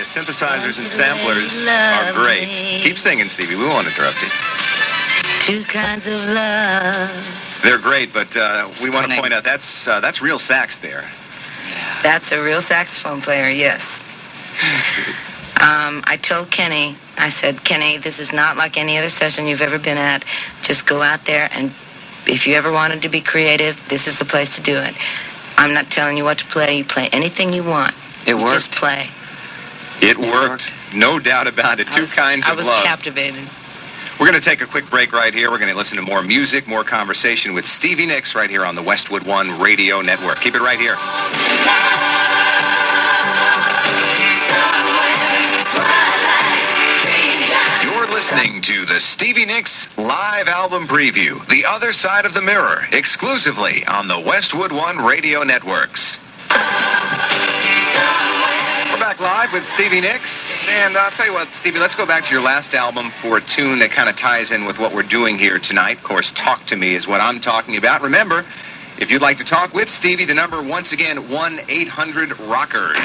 synthesizers and samplers are great. Keep singing, Stevie. We won't interrupt you. Two kinds of love. They're great, but we want to point out that's real sax there. Yeah. That's a real saxophone player, yes. I told Kenny, I said, Kenny, this is not like any other session you've ever been at. Just go out there, and if you ever wanted to be creative, this is the place to do it. I'm not telling you what to play. You play anything you want. It worked. Just play. It worked. No doubt about it. Two kinds of love. I was captivated. We're going to take a quick break right here. We're going to listen to more music, more conversation with Stevie Nicks right here on the Westwood One Radio Network. Keep it right here. You're listening to the Stevie Nicks live album preview, The Other Side of the Mirror, exclusively on the Westwood One Radio Networks. We're back live with Stevie Nicks, and I'll tell you what, Stevie, let's go back to your last album for a tune that kind of ties in with what we're doing here tonight. Of course, Talk to Me is what I'm talking about. Remember, if you'd like to talk with Stevie, the number, once again, 1-800-ROCKER.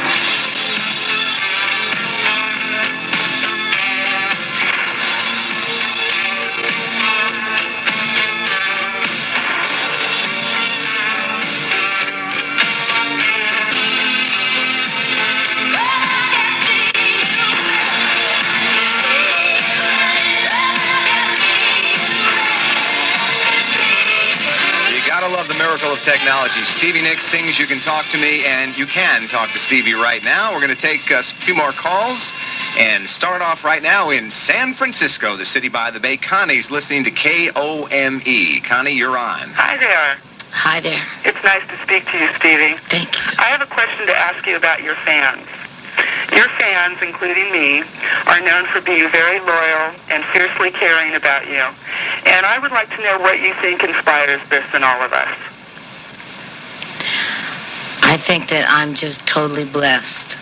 Of technology. Stevie Nicks sings You Can Talk to Me, and you can talk to Stevie right now. We're going to take a few more calls and start off right now in San Francisco, the city by the bay. Connie's listening to KOME. Connie, you're on. Hi there. Hi there. It's nice to speak to you, Stevie. Thank you. I have a question to ask you about your fans. Your fans, including me, are known for being very loyal and fiercely caring about you. And I would like to know what you think inspires this in all of us. I think that I'm just totally blessed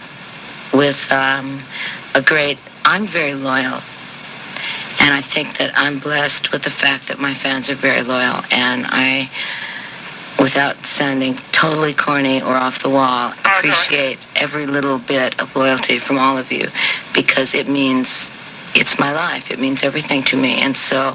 with I'm very loyal. And I think that I'm blessed with the fact that my fans are very loyal. And I, without sounding totally corny or off the wall, appreciate every little bit of loyalty from all of you, because it means it's my life. It means everything to me. And so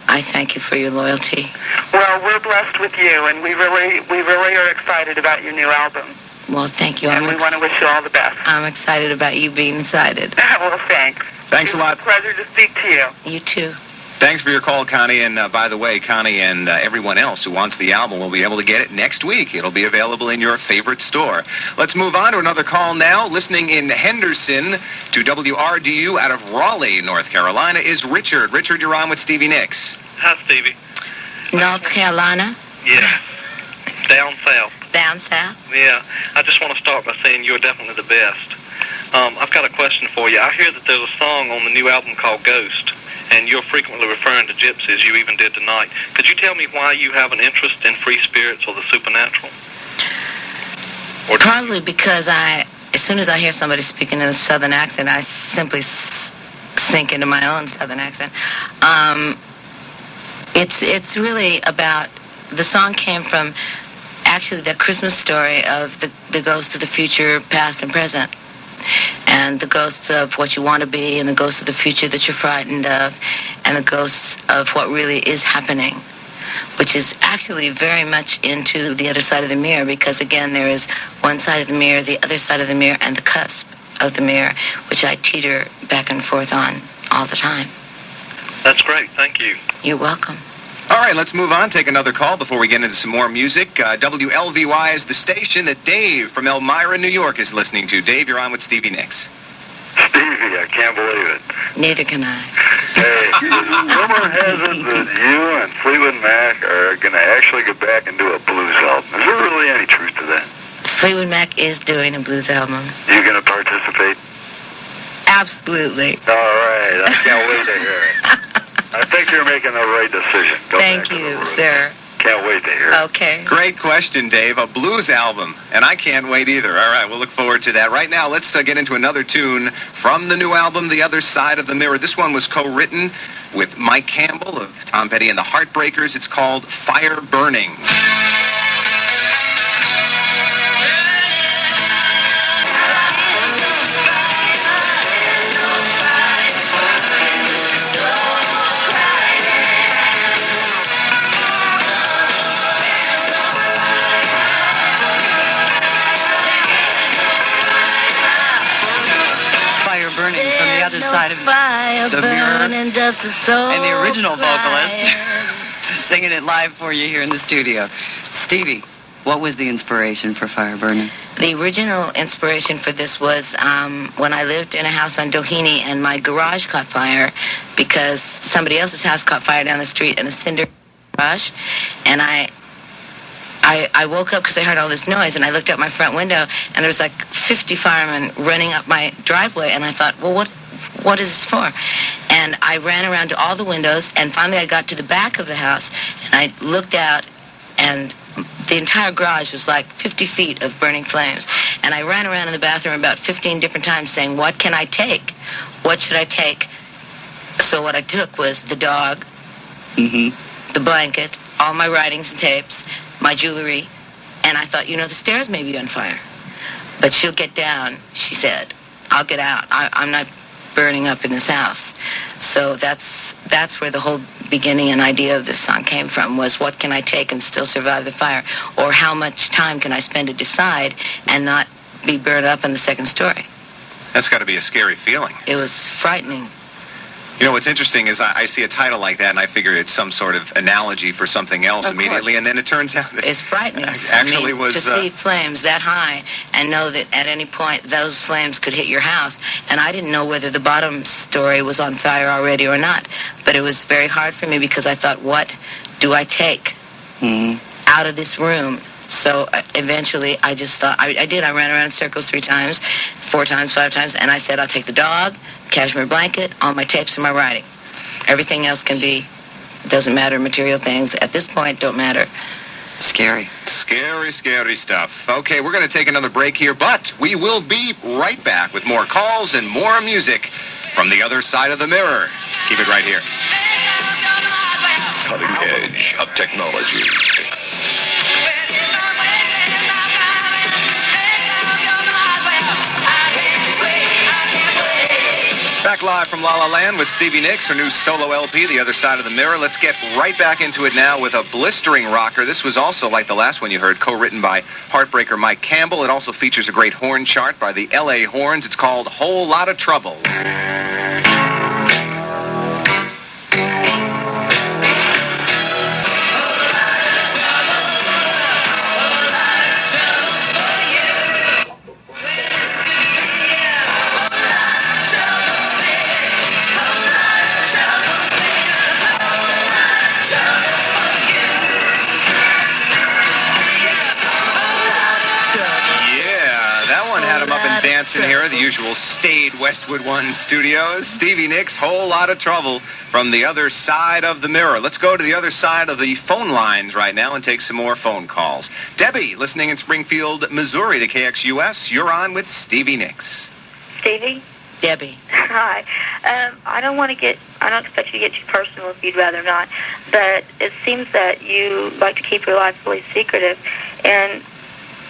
I thank you for your loyalty. Well, we're blessed with you, and we really are excited about your new album. Well, thank you. And we want to wish you all the best. I'm excited about you being excited. Well, thanks. Thanks a lot. It's a pleasure to speak to you. You too. Thanks for your call, Connie. And by the way, Connie and everyone else who wants the album will be able to get it next week. It'll be available in your favorite store. Let's move on to another call now. Listening in Henderson to WRDU out of Raleigh, North Carolina, is Richard. Richard, you're on with Stevie Nicks. Hi, Stevie. North Carolina? Yeah. Down south. Down south? Yeah. I just want to start by saying you're definitely the best. I've got a question for you. I hear that there's a song on the new album called Ghost, and you're frequently referring to gypsies. You even did tonight. Could you tell me why you have an interest in free spirits or the supernatural? Probably because as soon as I hear somebody speaking in a southern accent, I simply sink into my own southern accent. It's really about, the song came from actually the Christmas story of the ghosts of the future, past and present. And the ghosts of what you want to be, and the ghosts of the future that you're frightened of, and the ghosts of what really is happening, which is actually very much into the other side of the mirror, because again, there is one side of the mirror, the other side of the mirror, and the cusp of the mirror, which I teeter back and forth on all the time. That's great. Thank you. You're welcome. All right, let's move on. Take another call before we get into some more music. WLVY is the station that Dave from Elmira, New York is listening to. Dave, you're on with Stevie Nicks. Stevie, I can't believe it. Neither can I. Hey, rumor has it that you and Fleetwood Mac are going to actually get back and do a blues album. Is there really any truth to that? Fleetwood Mac is doing a blues album. You going to participate? Absolutely. All right, I can't wait to hear it. I think you're making the right decision. Thank you, sir. Can't wait to hear it. Okay. Great question, Dave. A blues album, and I can't wait either. All right, we'll look forward to that. Right now, let's get into another tune from the new album, The Other Side of the Mirror. This one was co-written with Mike Campbell of Tom Petty and the Heartbreakers. It's called Fire Burning. just a soul. And the original vocalist crying. singing it live for you here in the studio. Stevie, what was the inspiration for Fire Burning? The original inspiration for this was when I lived in a house on Doheny and my garage caught fire because somebody else's house caught fire down the street in a cinder garage. And I woke up because I heard all this noise, and I looked out my front window, and there was like 50 firemen running up my driveway, and I thought, well, what is this for? And I ran around to all the windows, and finally I got to the back of the house, and I looked out, and the entire garage was like 50 feet of burning flames. And I ran around in the bathroom about 15 different times saying, what can I take? What should I take? So what I took was the dog, the blanket, all my writings and tapes, my jewelry, and I thought, the stairs may be on fire. But she'll get down, she said. I'll get out. I'm not burning up in this house. So that's where the whole beginning and idea of this song came from, was what can I take and still survive the fire? Or how much time can I spend to decide and not be burned up in the second story? That's got to be a scary feeling. It was frightening. What's interesting is I see a title like that, and I figure it's some sort of analogy for something else immediately, and then it turns out it's frightening. Actually, was to see flames that high and know that at any point those flames could hit your house. And I didn't know whether the bottom story was on fire already or not. But it was very hard for me because I thought, what do I take out of this room? So eventually I just thought, I did. I ran around in circles 3 times, 4 times, 5 times, and I said, I'll take the dog, cashmere blanket, all my tapes and my writing. Everything else doesn't matter, material things at this point don't matter. Scary. Scary, scary stuff. Okay, we're going to take another break here, but we will be right back with more calls and more music from the other side of the mirror. Keep it right here. Cutting edge of technology. Back live from La La Land with Stevie Nicks, her new solo LP, The Other Side of the Mirror. Let's get right back into it now with a blistering rocker. This was also, like the last one you heard, co-written by heartbreaker Mike Campbell. It also features a great horn chart by the LA Horns. It's called Whole Lotta Trouble. In here, the usual staid Westwood One Studios. Stevie Nicks, Whole Lotta Trouble from the other side of the mirror. Let's go to the other side of the phone lines right now and take some more phone calls. Debbie, listening in Springfield, Missouri to KXUS. You're on with Stevie Nicks. Stevie? Debbie. Hi. I don't expect you to get too personal if you'd rather not, but it seems that you like to keep your life really secretive, and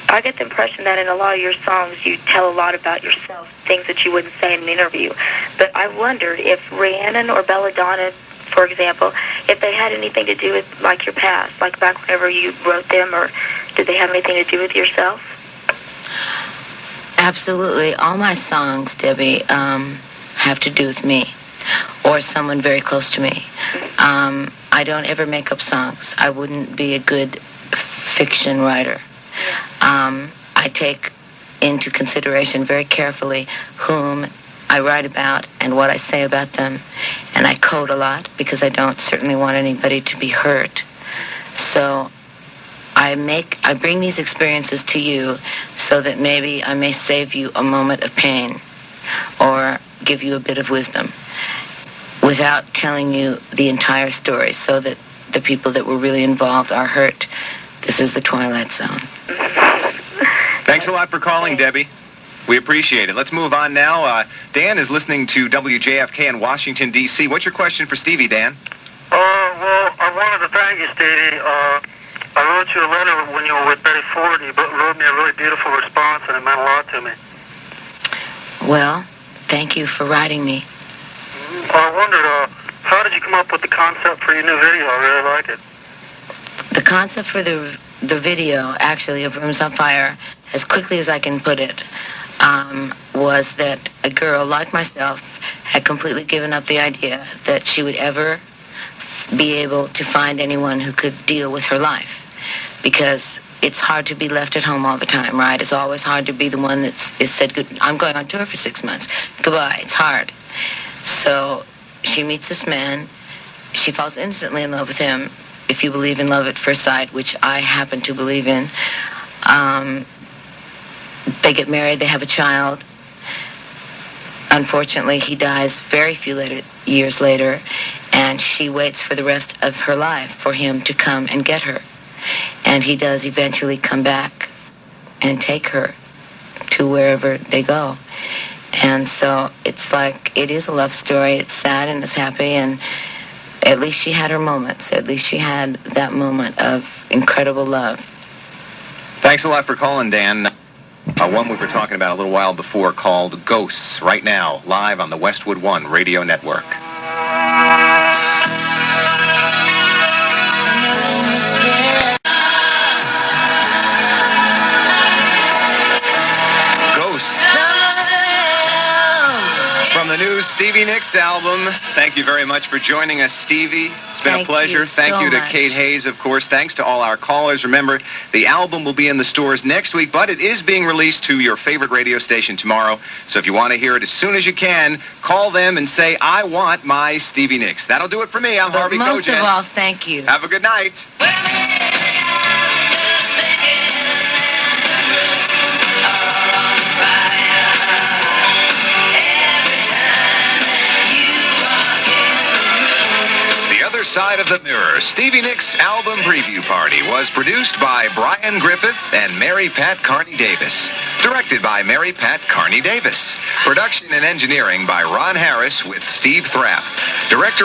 I get the impression that in a lot of your songs you tell a lot about yourself, things that you wouldn't say in an interview. But I wondered if Rhiannon or Belladonna, for example, if they had anything to do with, like, your past, like back whenever you wrote them, or did they have anything to do with yourself? Absolutely. All my songs, Debbie, have to do with me or someone very close to me. I don't ever make up songs. I wouldn't be a good fiction writer. I take into consideration very carefully whom I write about and what I say about them. And I code a lot because I don't certainly want anybody to be hurt. So I bring these experiences to you so that maybe I may save you a moment of pain or give you a bit of wisdom without telling you the entire story so that the people that were really involved are hurt. This is the Twilight Zone. Thanks a lot for calling, Debbie. We appreciate it. Let's move on now. Dan is listening to WJFK in Washington, D.C. What's your question for Stevie, Dan? Well, I wanted to thank you, Stevie. I wrote you a letter when you were with Betty Ford, and you wrote me a really beautiful response, and it meant a lot to me. Well, thank you for writing me. I wondered, how did you come up with the concept for your new video? I really like it. The concept for the video, actually, of Rooms on Fire, as quickly as I can put it, was that a girl like myself had completely given up the idea that she would ever be able to find anyone who could deal with her life, because it's hard to be left at home all the time, right? It's always hard to be the one that is said, good, I'm going on tour for 6 months. Goodbye. It's hard. So she meets this man. She falls instantly in love with him, if you believe in love at first sight, which I happen to believe in. They get married. They have a child. Unfortunately, he dies very few years later, and she waits for the rest of her life for him to come and get her. And he does eventually come back and take her to wherever they go. And so it's like, it is a love story. It's sad and it's happy, and at least she had her moments. At least she had that moment of incredible love. Thanks a lot for calling, Dan. One we were talking about a little while before called Ghosts, right now, live on the Westwood One radio network. From the new Stevie Nicks album. Thank you very much for joining us, Stevie. It's been a pleasure. Thank you to Kate Hayes, of course. Thanks to all our callers. Remember, the album will be in the stores next week, but it is being released to your favorite radio station tomorrow. So if you want to hear it as soon as you can, call them and say, I want my Stevie Nicks. That'll do it for me. I'm Harvey Kojak. Most of all, thank you. Have a good night. Side of the Mirror, Stevie Nicks' album preview party was produced by Brian Griffith and Mary Pat Carney Davis. Directed by Mary Pat Carney Davis. Production and engineering by Ron Harris with Steve Thrapp. Director of